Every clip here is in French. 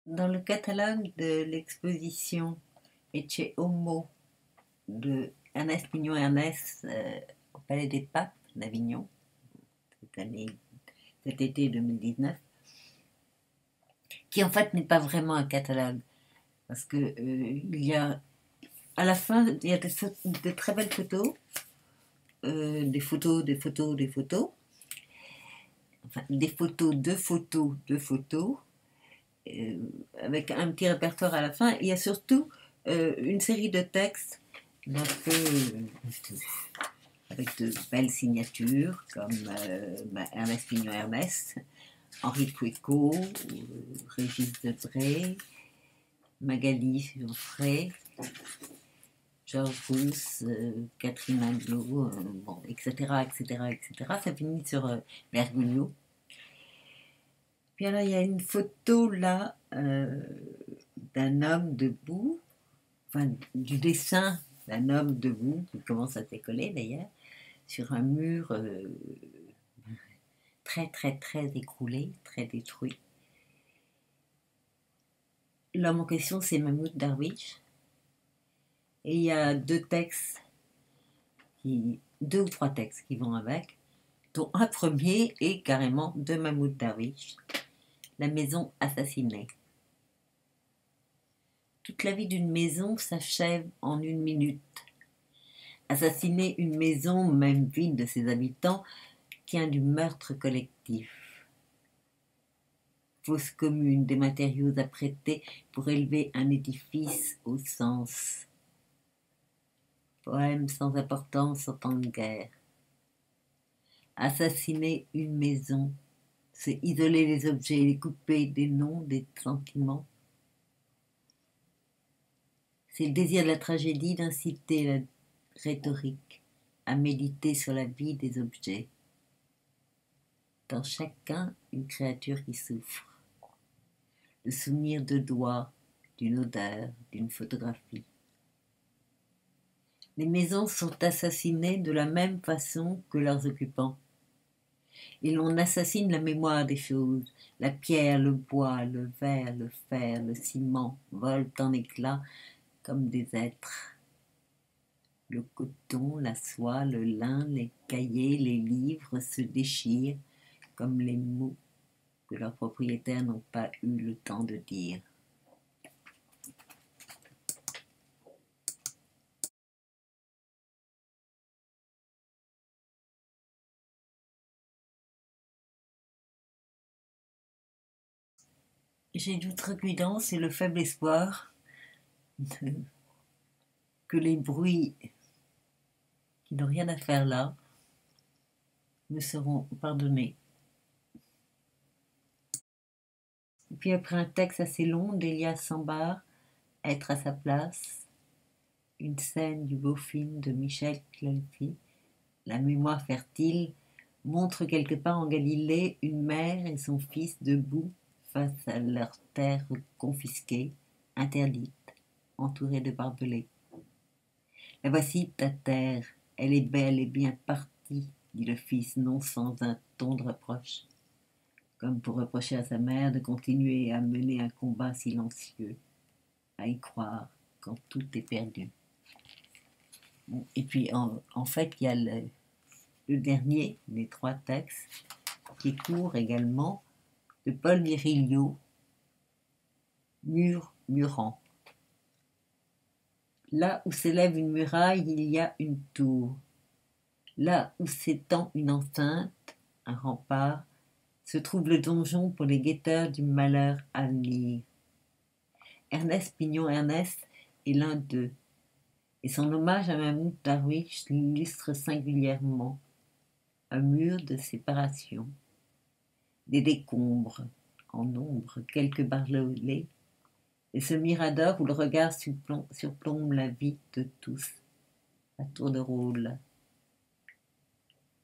Dans le catalogue de l'exposition Ecce Homo de Ernest Pignon Ernest au Palais des Papes d'Avignon, cet été 2019, qui en fait n'est pas vraiment un catalogue, parce que il y a à la fin il y a de très belles photos, des photos, enfin des photos, deux photos, avec un petit répertoire à la fin. Il y a surtout une série de textes avec de belles signatures comme Ernest Pignon Ernest, Henri Pouéco, Régis Debray, Magali Geoffrey, Georges Rousse, Catherine Aglo, bon, etc., etc., etc. Ça finit sur Bergoglio. Puis alors, il y a une photo là d'un homme debout, enfin du dessin d'un homme debout qui commence à décoller d'ailleurs, sur un mur très très très écroulé, très détruit. L'homme en question, c'est Mahmoud Darwish. Et il y a deux ou trois textes qui vont avec, dont un premier est carrément de Mahmoud Darwish, La maison assassinée. Toute la vie d'une maison s'achève en une minute. Assassiner une maison, même vide de ses habitants, tient du meurtre collectif. Fosse commune, des matériaux apprêtés pour élever un édifice au sens. Poème sans importance en temps de guerre. Assassiner une maison, c'est isoler les objets, les couper des noms, des sentiments. C'est le désir de la tragédie d'inciter la rhétorique à méditer sur la vie des objets. Dans chacun, une créature qui souffre. Le souvenir de doigts, d'une odeur, d'une photographie. Les maisons sont assassinées de la même façon que leurs occupants. Et l'on assassine la mémoire des choses. La pierre, le bois, le verre, le fer, le ciment volent en éclats comme des êtres. Le coton, la soie, le lin, les cahiers, les livres se déchirent comme les mots que leurs propriétaires n'ont pas eu le temps de dire. J'ai d'outrecuidance et le faible espoir que les bruits qui n'ont rien à faire là me seront pardonnés. Et puis après un texte assez long d'Elias Sambar, Être à sa place, une scène du beau film de Michel Clelfi, La mémoire fertile, montre quelque part en Galilée une mère et son fils debout face à leur terre confisquée, interdite, entourée de barbelés. La voici ta terre, elle est belle et bien partie, dit le fils, non sans un ton de reproche, comme pour reprocher à sa mère de continuer à mener un combat silencieux, à y croire quand tout est perdu. Bon, et puis en fait, il y a le dernier des trois textes, qui est court également, de Paul Virilio, Murant. Là où s'élève une muraille, il y a une tour. Là où s'étend une enceinte, un rempart, se trouve le donjon pour les guetteurs du malheur à venir. Ernest Pignon Ernest est l'un d'eux, et son hommage à Mahmoud Darwish l'illustre singulièrement. Un mur de séparation, des décombres, en ombre, quelques barbelés, et ce mirador où le regard surplombe la vie de tous, à tour de rôle.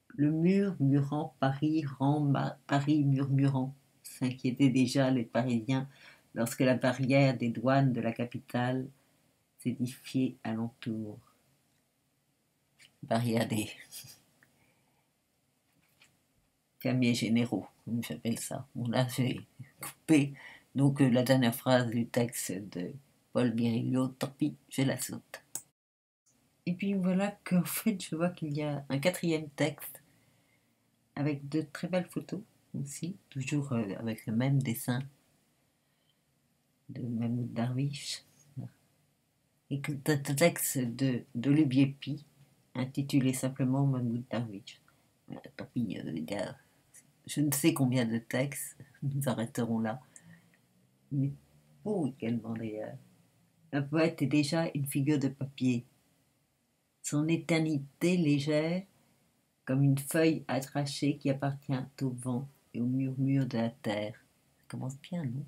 Le mur murant Paris rend Paris murmurant, s'inquiétaient déjà les Parisiens lorsque la barrière des douanes de la capitale s'édifiait alentour. Barrière des fermiers généraux, comme j'appelle ça. Bon là j'ai coupé Donc la dernière phrase du texte de Paul Virilio, tant pis, je la saute. Et puis voilà qu'en fait, je vois qu'il y a un quatrième texte avec de très belles photos aussi, toujours avec le même dessin de Mahmoud Darwish, et que un texte d'Olivier Py, intitulé simplement Mahmoud Darwish. Tant pis, les gars, je ne sais combien de textes, nous arrêterons là. Mais beau également d'ailleurs. Un poète est déjà une figure de papier. Son éternité légère, comme une feuille attachée qui appartient au vent et au murmure de la terre. Ça commence bien, non?